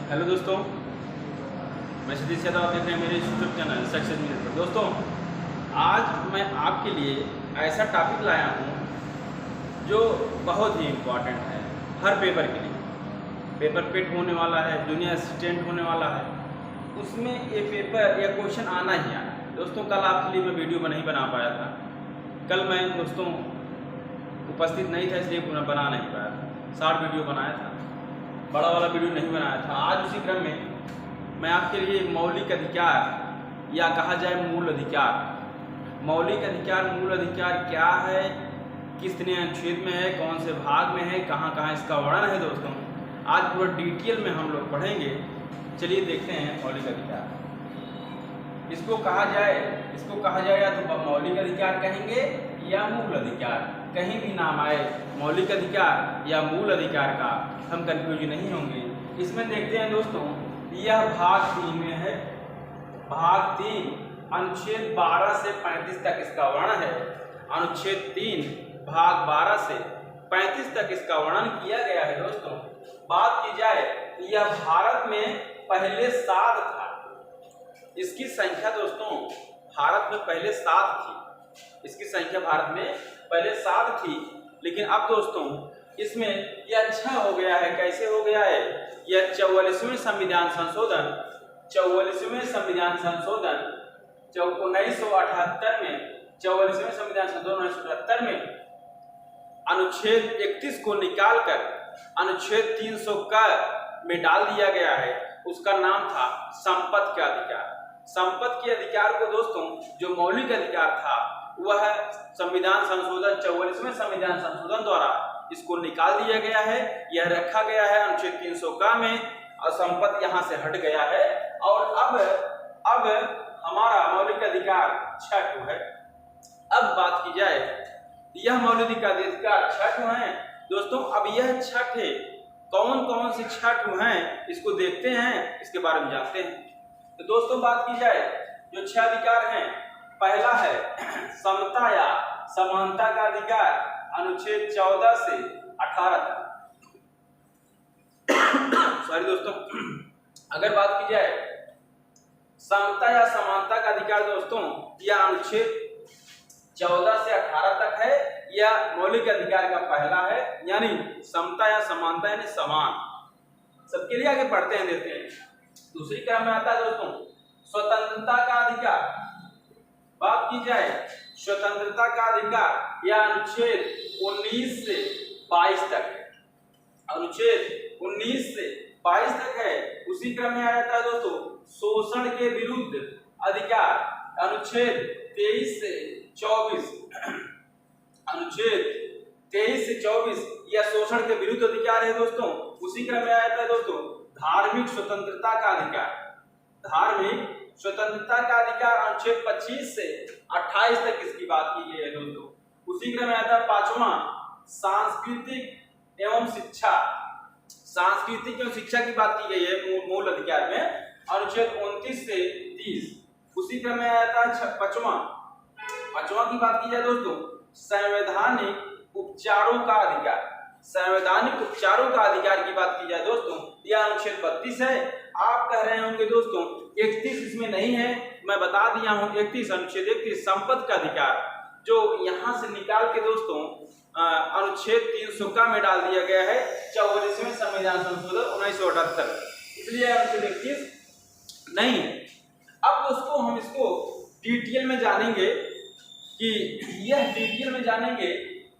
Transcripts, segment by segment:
Hello दोस्तों, मैं सतीश यादव, आप देख रहे हैं मेरे यूट्यूब चैनल सक्सेस मिनट पर। दोस्तों, आज मैं आपके लिए ऐसा टॉपिक लाया हूँ जो बहुत ही इम्पोर्टेंट है हर पेपर के लिए। पेपर पेट होने वाला है, जूनियर असिस्टेंट होने वाला है, उसमें ये पेपर या क्वेश्चन आना ही आना है। दोस्तों, कल आपके लिए मैं वीडियो नहीं बना पाया था। कल मैं दोस्तों उपस्थित नहीं था, इसलिए पूरा बना नहीं पाया था। शॉर्ट वीडियो बनाया था, बड़ा वाला वीडियो नहीं बनाया था। आज उसी क्रम में मैं आपके लिए मौलिक अधिकार या कहा जाए मूल अधिकार, मौलिक अधिकार मूल अधिकार क्या है, कितने अनुच्छेद में है, कौन से भाग में है, कहाँ कहाँ इसका वर्णन है, दोस्तों आज पूरा डिटेल में हम लोग पढ़ेंगे। चलिए देखते हैं मौलिक अधिकार। इसको कहा जाए या तो मौलिक अधिकार कहेंगे या मूल अधिकार, कहीं भी नाम आए मौलिक अधिकार या मूल अधिकार का हम कंफ्यूज नहीं होंगे। इसमें देखते हैं दोस्तों, यह भाग 3 में है। भाग 3 अनुच्छेद 12 से 35 तक इसका वर्णन है। अनुच्छेद 3 भाग 12 से 35 तक इसका वर्णन किया गया है। दोस्तों, बात की जाए, यह भारत में पहले 7 था। इसकी संख्या दोस्तों भारत में पहले 7 थी। इसकी संख्या भारत में पहले 7 थी, लेकिन अब दोस्तों इसमें यह अच्छा हो गया है। कैसे हो गया है? यह 44वें संविधान संशोधन 1978 में 44वें संविधान संशोधन 1978 में अनुच्छेद 31 को निकालकर अनुच्छेद 300 का में डाल दिया गया है। उसका नाम था संपत्ति के अधिकार। संपत्ति के अधिकार को दोस्तों जो मौलिक अधिकार था वह संविधान संशोधन 44वें संविधान संशोधन द्वारा इसको निकाल दिया गया है। यह रखा गया है अनुच्छेद 300 का में, और संपत्ति यहाँ से हट गया है। और अब हमारा मौलिक अधिकार 6 है। अब बात की जाए, यह मौलिक अधिकार 6 हैं दोस्तों। अब यह 6 कौन कौन से 6 हैं इसको देखते हैं, इसके बारे में जानते हैं। तो दोस्तों बात की जाए, जो 6 अधिकार हैं, पहला है समता या समानता का अधिकार, अनुच्छेद 14 से 18 तक। सॉरी दोस्तों, अगर बात की जाए समता या समानता का अधिकार दोस्तों, यह अनुच्छेद 14 से 18 तक है। यह मौलिक अधिकार का पहला है, यानी समता या समानता यानी समान सबके लिए। आगे पढ़ते हैं, देखते हैं। दूसरी क्रम में आता है दोस्तों स्वतंत्रता का अधिकार। बात की जाए स्वतंत्रता का अधिकार, यह अनुच्छेद 19 से 22 तक है। अनुच्छेद 19 से 22 तक है। उसी क्रम में आ जाता है दोस्तों शोषण के विरुद्ध अधिकार, अनुच्छेद 23 से 24। अनुच्छेद 23 से 24 यह शोषण के विरुद्ध अधिकार है दोस्तों। उसी क्रम में आ जाता है दोस्तों धार्मिक स्वतंत्रता का अधिकार। धार्मिक स्वतंत्रता का अधिकार अनुच्छेद 25 से 28 तक इसकी बात की गई है दोस्तों। उसी क्रम में आता है 5वां सांस्कृतिक एवं शिक्षा। सांस्कृतिक एवं शिक्षा की बात की गई है मूल अधिकार में, अनुच्छेद 29 से 30। उसी क्रम में आता है 5वां की बात की जाए दोस्तों संवैधानिक उपचारों का अधिकार। संवैधानिक उपचारों का अधिकार की बात की जाए दोस्तों, यह अनुच्छेद 32 है। आप कह रहे होंगे दोस्तों 31 इसमें नहीं है, मैं बता दिया हूं 31 अनुच्छेद 31 संपत्ति का अधिकार, जो यहां से निकाल के दोस्तों अनुच्छेद 300 का में डाल दिया गया है 44वें संविधान संशोधन 1978, इसलिए अनुच्छेद 31 नहीं है। अब दोस्तों हम इसको डिटेल में जानेंगे कि यह डिटेल में जानेंगे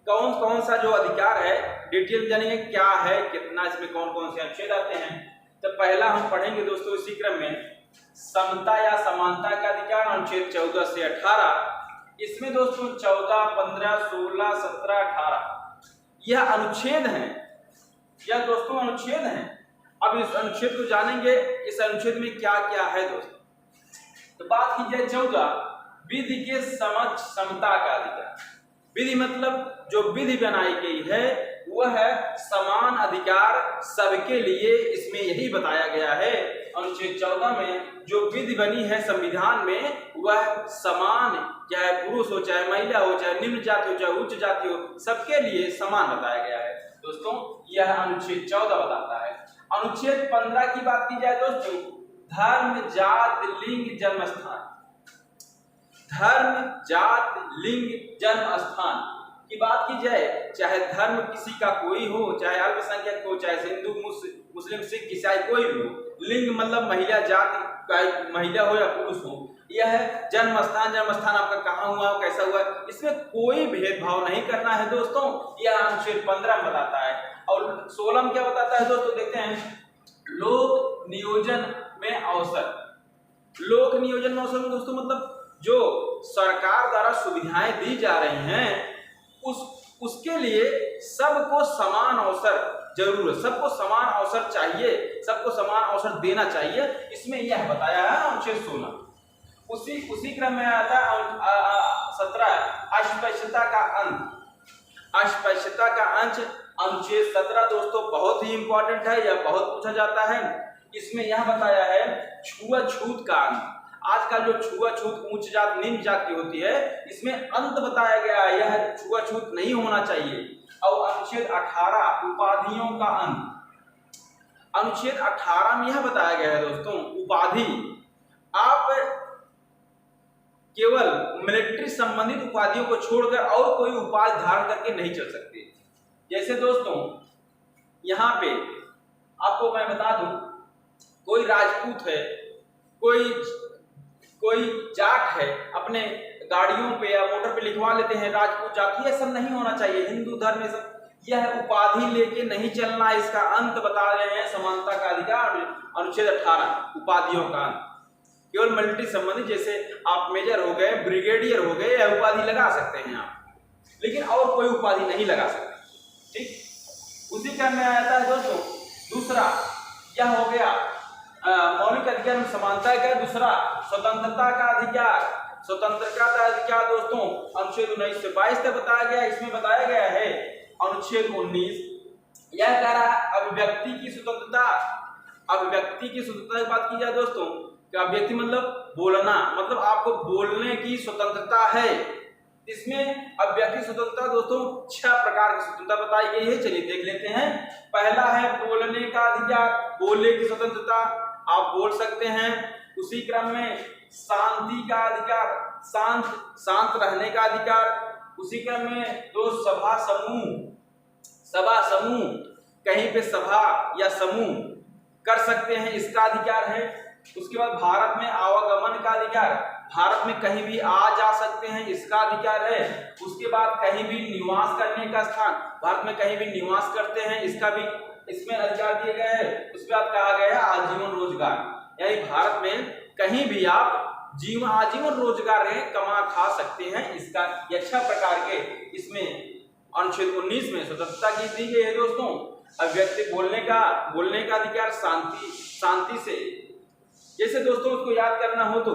कौन कौन सा जो अधिकार है, डिटेल में जानेंगे क्या है, कितना इसमें कौन कौन से अनुच्छेद आते हैं। तो पहला हम पढ़ेंगे दोस्तों इसी क्रम में समता या समानता का अधिकार, अनुच्छेद 14 से 18। इसमें दोस्तों 14, 15, 16, 17, 18 यह अनुच्छेद हैं। यह दोस्तों अनुच्छेद हैं। अब इस अनुच्छेद को जानेंगे, इस अनुच्छेद में क्या क्या है दोस्तों। तो बात की जाए 14 विधि के समक्ष समता का अधिकार। विधि मतलब जो विधि बनाई गई है वह है समान अधिकार सबके लिए, इसमें यही बताया गया है। अनुच्छेद 14 में जो विधि बनी है संविधान में वह समान, चाहे पुरुष हो, चाहे महिला हो, चाहे निम्न जाति हो, चाहे उच्च जाति हो, सबके लिए समान बताया गया है दोस्तों। यह अनुच्छेद 14 बताता है। अनुच्छेद 15 की बात की जाए दोस्तों, धर्म जात लिंग जन्म स्थान, धर्म जात लिंग जन्म स्थान की बात की जाए, चाहे धर्म किसी का कोई हो, चाहे अल्पसंख्यक हो, चाहे हिंदू मुस्लिम सिख ईसाई कोई भी हो, लिंग मतलब महिला जाति का महिला हो या पुरुष हो, यह है जन्म स्थान आपका कहाँ हुआ कैसा हुआ, इसमें कोई भेदभाव नहीं करना है दोस्तों। यह अनुच्छेद 15 बताता है। और 16 क्या बताता है दोस्तों, देखते हैं, लोक नियोजन में अवसर। लोक नियोजन में अवसर में दोस्तों मतलब जो सरकार द्वारा सुविधाएं दी जा रही हैं उसके लिए सबको समान अवसर जरूर है, सबको समान अवसर चाहिए, सबको समान अवसर देना चाहिए, इसमें यह बताया है अनुच्छेद 16। उसी क्रम में आता है 17 अस्पृश्यता का अंत। अस्पृश्यता का अंश अनुच्छेद 17 दोस्तों बहुत ही इंपॉर्टेंट है, यह बहुत पूछा जाता है। इसमें यह बताया है छुआछूत का अंत। आजकल जो छुआछूत उच्च जात निम्न जात की होती है, इसमें अंत बताया गया है, यह छुआछूत नहीं होना चाहिए। और अनुच्छेद 18 उपाधियों का अंत। अनुच्छेद 18 में यह बताया गया है दोस्तों, उपाधि आप केवल मिलिट्री संबंधित उपाधियों को छोड़कर और कोई उपाधि धारण करके नहीं चल सकते। जैसे दोस्तों यहाँ पे आपको मैं बता दूं, कोई राजपूत है, कोई जाट है, अपने गाड़ियों पे या मोटर पे लिखवा लेते हैं राजपूत जाट, ये सब नहीं होना चाहिए। हिंदू धर्म में सब यह उपाधि लेके नहीं चलना, इसका अंत बता रहे हैं समानता का अधिकार अनुच्छेद 18 उपाधियों का अंत। केवल मिलिट्री संबंधित, जैसे आप मेजर हो गए, ब्रिगेडियर हो गए, यह उपाधि लगा सकते हैं आप, लेकिन और कोई उपाधि नहीं लगा सकते। ठीक, उसी क्रम में आता है दोस्तों दूसरा, यह हो गया मौलिक अधिकार में समानता का। दूसरा स्वतंत्रता का अधिकार। स्वतंत्रता का अधिकार दोस्तों अनुच्छेद 19 से 22 तक बताया गया। इसमें बताया गया है अनुच्छेद 19 यह कह रहा है अभिव्यक्ति की स्वतंत्रता। अभिव्यक्ति की स्वतंत्रता की बात की जाए दोस्तों, अभिव्यक्ति मतलब बोलना, मतलब आपको बोलने की स्वतंत्रता है। इसमें अभिव्यक्ति स्वतंत्रता दोस्तों 6 प्रकार की स्वतंत्रता बताई गई है, चलिए देख लेते हैं। पहला है बोलने का अधिकार, बोलने की स्वतंत्रता, आप बोल सकते हैं। उसी क्रम में शांति का अधिकार, शांत रहने का अधिकार। उसी क्रम में दो सभा समूह, कहीं पे सभा या समूह कर सकते हैं, इसका अधिकार है। उसके बाद भारत में आवागमन का अधिकार, भारत में कहीं भी आ जा सकते हैं, इसका अधिकार है। उसके बाद कहीं भी निवास करने का स्थान, भारत में कहीं भी निवास करते हैं, इसका भी इसमें अधिकार दिए गए हैं। उसके बाद कहा गया है आजीवन रोजगार, यानी भारत में कहीं भी आप आजीवन रोजगार कमा खा सकते हैं, इसका 6 प्रकार के इसमें अनुच्छेद 19 में स्वतंत्रता की दी गई है दोस्तों। अभिव्यक्ति बोलने का अधिकार, शांति से, जैसे दोस्तों उसको याद करना हो तो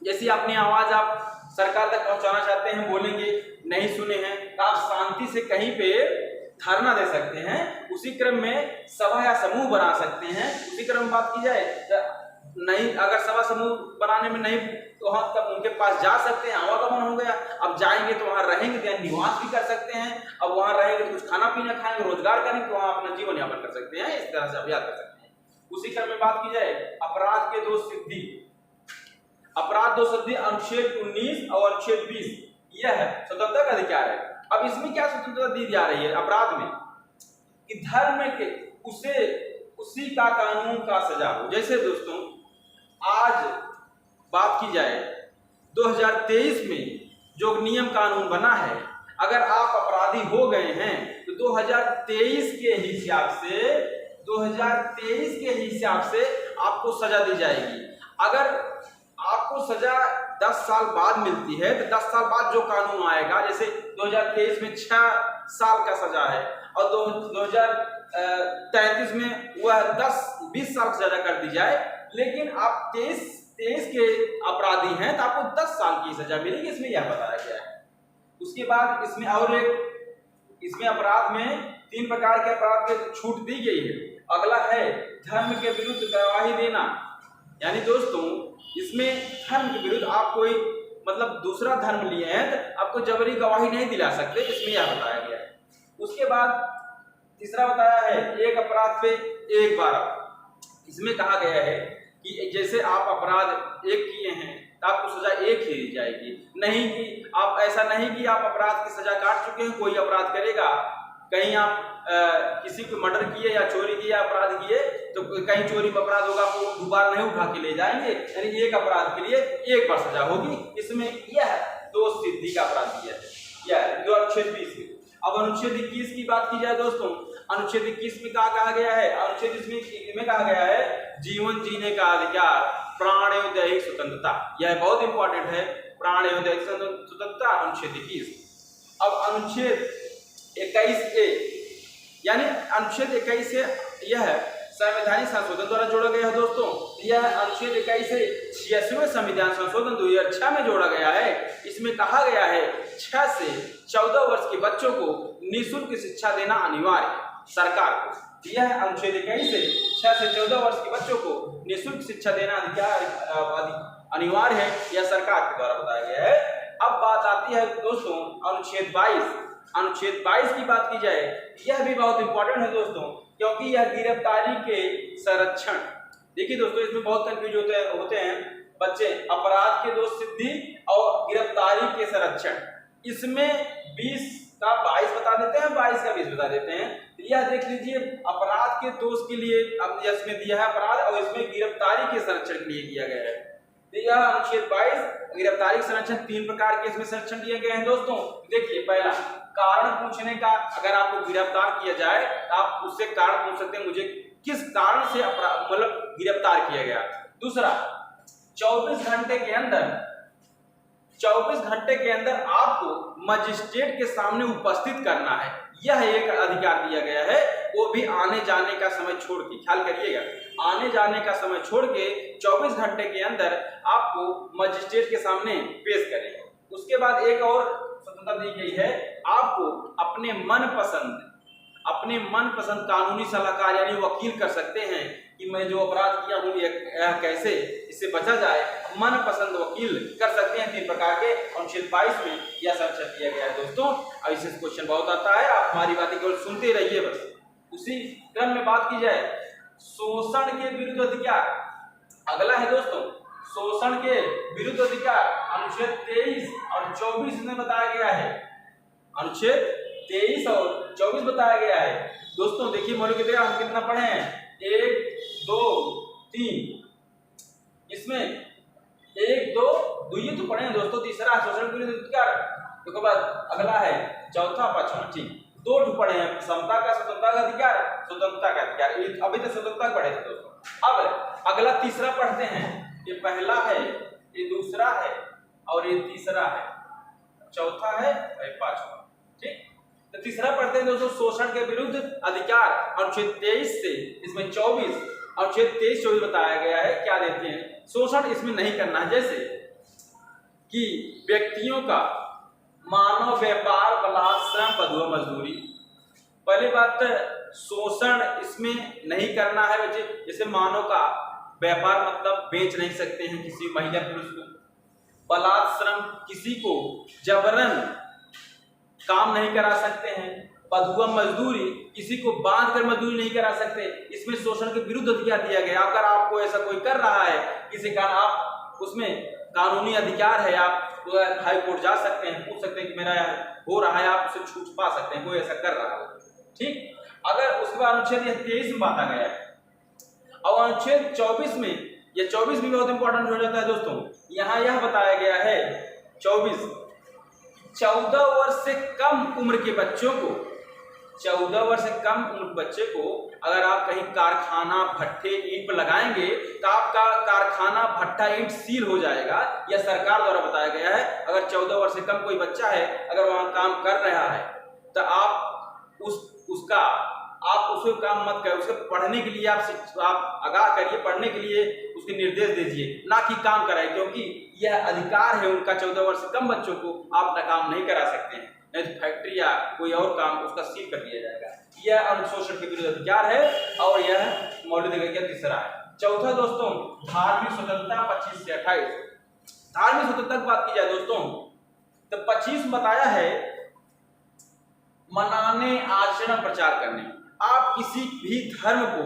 जैसे अपनी आवाज आप सरकार तक पहुंचाना चाहते हैं, बोलेंगे, नहीं सुने हैं तो आप शांति से कहीं पे धरना दे सकते हैं। उसी क्रम में सभा या समूह बना सकते हैं। उसी क्रम में बात की जाए नहीं, अगर सभा समूह बनाने में नहीं तो हम तब उनके पास जा सकते हैं, आवागमन हो गया। अब जाएंगे तो वहां रहेंगे तो निवास भी कर सकते हैं। अब वहां रहेंगे तो कुछ खाना पीना खाएंगे, रोजगार करेंगे तो वहां अपना जीवन यापन कर सकते हैं, इस तरह से आप याद कर सकते हैं। उसी क्रम में बात की जाए अपराध के 2 सिद्धि, अपराध 2 सिद्धि अनुच्छेद 19 और अनुच्छेद 20, यह स्वतंत्रता का अधिकार है। अब इसमें क्या स्वतंत्रता दी जा रही है अपराध में, कि धर्म के उसी का कानून का सजा हो। जैसे दोस्तों आज बात की जाए 2023 में जो नियम कानून बना है, अगर आप अपराधी हो गए हैं तो 2023 के हिसाब से आपको सजा दी जाएगी। अगर आपको सजा 10 साल बाद मिलती है तो 10 साल बाद जो कानून आएगा, जैसे 2023 में 6 साल का सजा है और 2033 में वह 10-20 साल की सजा कर दी जाए, लेकिन आप 23 के अपराधी हैं तो आपको 10 साल की सजा मिलेगी, इसमें यह बताया गया है। उसके बाद इसमें और इसमें अपराध में 3 प्रकार के अपराध की छूट दी गई है। अगला है धर्म के विरुद्ध गवाही देना, यानी दोस्तों इसमें धर्म के विरुद्ध आप कोई मतलब दूसरा धर्म लिए हैं तो आपको जबरी गवाही नहीं दिला सकते, इसमें यह बताया गया है। उसके बाद तीसरा बताया है एक अपराध पे एक बार। इसमें कहा गया है कि जैसे आप अपराध एक किए हैं तो आपको सजा एक ही दी जाएगी, नहीं कि आप ऐसा नहीं कि आप अपराध की सजा काट चुके हैं, कोई अपराध करेगा, कहीं आप किसी को मर्डर किए या चोरी किया अपराध किए तो कहीं चोरी में अपराध होगा वो दोबारा नहीं उठा के ले जाएंगे, यानी एक अपराध के लिए एक बार सजा होगी। इसमें यह दोष सिद्धि का अपराध किया है, यह जो अनुच्छेद 20 में। अब अनुच्छेद 21 की बात की जाए दोस्तों, अनुच्छेद 21 में क्या कहा गया है? अनुच्छेद 21 में कहा गया है जीवन जीने का अधिकार, प्राण एवं दैहिक स्वतंत्रता। यह बहुत इंपॉर्टेंट है, प्राण एवं दैहिक स्वतंत्रता, अनुच्छेद 21। अब अनुच्छेद 21A यानी अनुच्छेद 21 से यह संवैधानिक संशोधन द्वारा जोड़ा गया है दोस्तों। यह अनुच्छेद 21 से 86वें संविधान संशोधन 2006 में जोड़ा गया है। इसमें कहा गया है 6 से 14 वर्ष के बच्चों को निःशुल्क शिक्षा देना अनिवार्य है सरकार को। यह अनुच्छेद 21 से 6 से 14 वर्ष के बच्चों को निःशुल्क शिक्षा देना अनिवार्य है, यह सरकार के द्वारा बताया गया है। अब बात आती है दोस्तों अनुच्छेद 22। अनुच्छेद 22 की बात की जाए, यह भी बहुत इंपॉर्टेंट है दोस्तों, क्योंकि यह गिरफ्तारी के संरक्षण। देखिए दोस्तों, इसमें बहुत कंफ्यूज होते हैं बच्चे, अपराध के दोष सिद्धि और गिरफ्तारी के संरक्षण। इसमें 20 का 22 बता देते हैं, 22 का 20 बता देते हैं। यह देख लीजिए, अपराध के दोष के लिए इसमें दिया है अपराध, और इसमें गिरफ्तारी के संरक्षण के लिए किया गया है। यह अनुच्छेद 22 गिरफ्तारी संरक्षण 3 प्रकार के इसमें संरक्षण दिए गए हैं दोस्तों। देखिए, पहला कारण पूछने का, अगर आपको गिरफ्तार किया जाए तो आप उससे कारण पूछ सकते हैं, मुझे किस कारण से मतलब गिरफ्तार किया गया। दूसरा, 24 घंटे के अंदर आपको मजिस्ट्रेट के सामने उपस्थित करना है, यह एक अधिकार दिया गया है। वो भी आने जाने का समय छोड़ के, ख्याल करिएगा, आने जाने का समय छोड़ के 24 घंटे के अंदर आपको मजिस्ट्रेट के सामने पेश करें। उसके बाद एक और स्वतंत्रता दी गई है, आपको अपने मनपसंद कानूनी सलाहकार यानी वकील कर सकते हैं कि मैं जो अपराध किया हूँ यह कैसे इससे बचा जाए, मनपसंद वकील कर सकते हैं। 3 प्रकार के अनुच्छेद 22 में यह संरक्षण दिया गया है दोस्तों। ऐसे क्वेश्चन बहुत आता है, आप हमारी बातें केवल सुनते रहिए बस। उसी क्रम में बात की जाए शोषण के विरुद्ध अधिकार, अगला है दोस्तों शोषण के विरुद्ध अधिकार। अनुच्छेद 23 और 24 में बताया गया है, अनुच्छेद 23 और 24 बताया गया है दोस्तों। देखिए मौलिक अधिकार हम कितना पढ़े हैं, 1 2 3, इसमें 1 2 ये तो पढ़े हैं दोस्तों। तीसरा शोषण के विरुद्ध अधिकार, उसके बाद अगला है चौथा पांचवा, ठीक 2 पढ़े हैं, समता का स्वतंत्रता का अधिकार, स्वतंत्रता का अधिकार। अभी तो स्वतंत्रता पढ़े थे दोस्तों। अब अगला तीसरा पढ़ते हैं, ये पहला है, ये दूसरा है और ये तीसरा है, चौथा है और ये पांचवा, ठीक। तो तीसरा पढ़ते हैं दोस्तों, शोषण के विरुद्ध अधिकार। अनुच्छेद 23 से इसमें 24, अनुच्छेद 23-24 बताया गया है, क्या देते हैं, शोषण इसमें नहीं करना है। जैसे कि व्यक्तियों का मानव व्यापार, बलात्कार, श्रम, बंधुआ मजदूरी। पहली बात, शोषण इसमें नहीं करना है बच्चे। जैसे मानव का व्यापार मतलब बेच नहीं सकते हैं किसी महिला पुरुष को, बलात्कार श्रम किसी को जबरन काम नहीं करा सकते हैं, बंधुआ मजदूरी किसी को बांध कर मजदूरी नहीं करा सकते। इसमें शोषण के विरुद्ध अधिकार दिया गया। अगर आपको ऐसा कोई कर रहा है किसी का, आप उसमें कानूनी अधिकार है, आप हाई कोर्ट जा सकते हैं, पूछ सकते हैं कि मेरा हो रहा है, आप उसे छूट पा सकते हैं, कोई ऐसा कर रहा है, ठीक। अगर उसके बाद अनुच्छेद 23 में बांधा गया है, और अनुच्छेद 24 में, यह 24 भी बहुत इंपॉर्टेंट हो जाता है दोस्तों। यहाँ यह बताया गया है 24, 14 वर्ष से कम उम्र के बच्चों को, 14 वर्ष से कम उम्र के बच्चे को अगर आप कहीं कारखाना, भट्ठे, ईंट पर लगाएंगे तो आपका कारखाना, भट्ठा, ईंट सील हो जाएगा। यह सरकार द्वारा बताया गया है। अगर 14 वर्ष से कम कोई बच्चा है, अगर वहां काम कर रहा है, तो आप उसको काम मत करें, उसको पढ़ने के लिए आप आगाह करिए, पढ़ने के लिए उसके निर्देश दीजिए, ना कि काम कराए, क्योंकि यह अधिकार है उनका। 14 वर्ष से कम बच्चों को आप काम नहीं करा सकते हैं, नहीं तो फैक्ट्री या कोई और काम उसका सील कर दिया जाएगा। यह अनुशोषण के विरुद्ध अधिकार है, और यह मौलिक अधिकार तीसरा है। चौथा दोस्तों, धार्मिक स्वतंत्रता 25 से 28। धार्मिक स्वतंत्रता की बात की जाए दोस्तों, तो 25 बताया है मनाने, आचरण, प्रचार करने। आप किसी भी धर्म को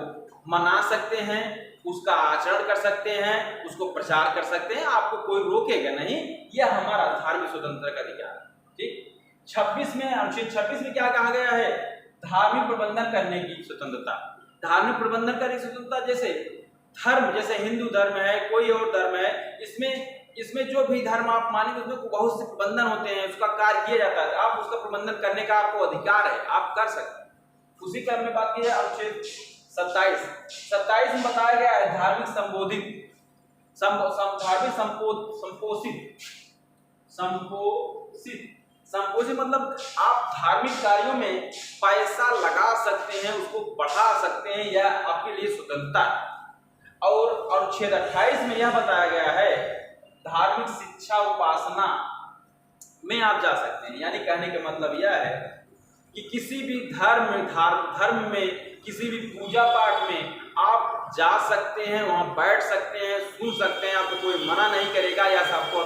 मना सकते हैं, उसका आचरण कर सकते हैं, उसको प्रचार कर सकते हैं, आपको कोई रोकेगा नहीं। यह हमारा धार्मिक स्वतंत्रता का अधिकार है। ठीक। 26 में, अनुच्छेद 26 में क्या कहा गया है? धार्मिक प्रबंधन करने की स्वतंत्रता। धार्मिक प्रबंधन करने की स्वतंत्रता, जैसे धर्म, जैसे हिंदू धर्म है, कोई और धर्म है, इसमें जो भी धर्म आप मानेंगे उसमें बहुत से प्रबंधन होते हैं, उसका कार्य किया जाता है, आप उसका प्रबंधन करने का आपको अधिकार है, आप कर सकते हैं। उसी क्रम में बात की है अनुच्छेद 27 में बताया गया है धार्मिक संबोधित, धार्मिक संपोषित मतलब आप धार्मिक कार्यों में पैसा लगा सकते हैं, उसको बढ़ा सकते हैं, यह आपके लिए स्वतंत्रता है। और अनुच्छेद 28 में यह बताया गया है धार्मिक शिक्षा उपासना में आप जा सकते हैं। यानी कहने का मतलब यह है कि किसी भी धर्म में, किसी भी पूजा पाठ में आप जा सकते हैं, वहां बैठ सकते हैं, सुन सकते हैं, आपको कोई मना नहीं करेगा। या सबको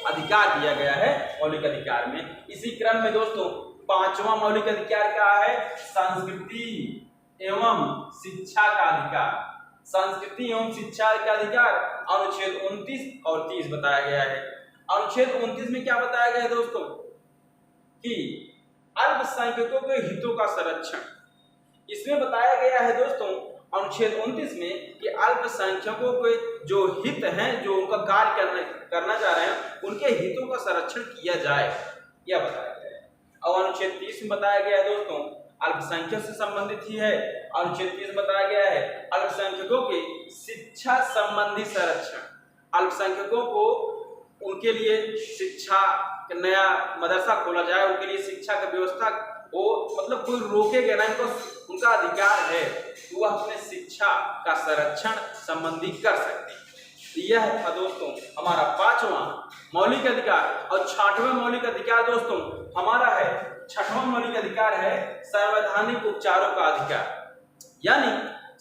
अधिकार दिया गया है मौलिक अधिकार में। इसी क्रम में दोस्तों 5वां मौलिक अधिकार क्या है? संस्कृति एवं शिक्षा का अधिकार। संस्कृति एवं शिक्षा का अधिकार अनुच्छेद 29 और 30 बताया गया है। अनुच्छेद 29 में क्या बताया गया है दोस्तों? कि अल्पसंख्यकों के हितों का संरक्षण। इसमें बताया गया है दोस्तों अनुच्छेद 29 में कि अल्पसंख्यकों के जो हित हैं, जो उनका कार्य करना चाह रहे हैं, उनके हितों का संरक्षण किया जाए, यह बताया गया है। और अनुच्छेद 30 में बताया गया है दोस्तों अल्पसंख्यक से संबंधित ही है। अनुच्छेद 30 बताया गया है अल्पसंख्यकों के शिक्षा संबंधी संरक्षण। अल्पसंख्यकों को उनके लिए शिक्षा, नया मदरसा खोला जाए, उनके लिए शिक्षा की व्यवस्था हो, मतलब कोई रोकेगा ना, उनका अधिकार है कि वह अपने शिक्षा का संरक्षण संबंधी कर सकते हैं। यह था दोस्तों हमारा 5वां मौलिक अधिकार। और 6वां मौलिक अधिकार दोस्तों हमारा है, 6वां मौलिक अधिकार है संवैधानिक उपचारों का अधिकार। यानी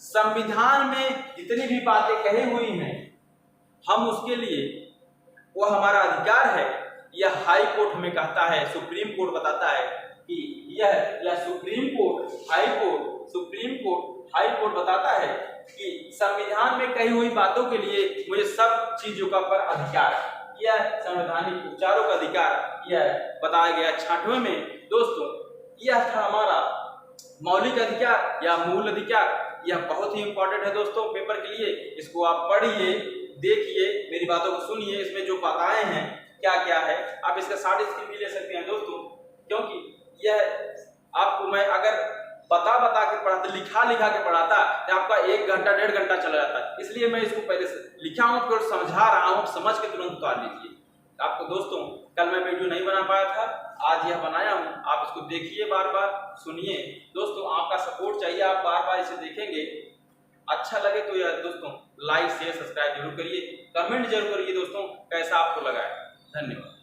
संविधान में जितनी भी बातें कही हुई हैं, हम उसके लिए, वो हमारा अधिकार है। यह हाई कोर्ट में कहता है, सुप्रीम कोर्ट बताता है कि यह सुप्रीम कोर्ट, हाई कोर्ट बताता है कि संविधान में कही हुई बातों के लिए मुझे सब चीजों का पर अधिकार है। यह संवैधानिक उपचारों का अधिकार यह बताया गया 6वें में। दोस्तों यह था हमारा मौलिक अधिकार या मूल अधिकार। यह बहुत ही इंपॉर्टेंट है दोस्तों पेपर के लिए। इसको आप पढ़िए, देखिए, मेरी बातों को सुनिए, इसमें जो बातें हैं क्या क्या है, आप इसका शॉर्ट स्क्रीन भी ले सकते हैं दोस्तों, क्योंकि यह आपको मैं अगर बता के पढ़ाता, लिखा के पढ़ाता तो आपका 1 घंटा 1.5 घंटा चला जाता है। इसलिए मैं इसको पहले से लिखा हूँ, फिर समझा रहा हूँ, समझ के तुरंत उतार लीजिए। आपको दोस्तों कल मैं वीडियो नहीं बना पाया था, आज यह बनाया हूँ, आप इसको देखिए, बार बार सुनिए। दोस्तों आपका सपोर्ट चाहिए, आप बार बार इसे देखेंगे। अच्छा लगे तो यह दोस्तों लाइक शेयर सब्सक्राइब जरूर करिए, कमेंट जरूर करिए दोस्तों कैसा आपको लगा है। धन्यवाद।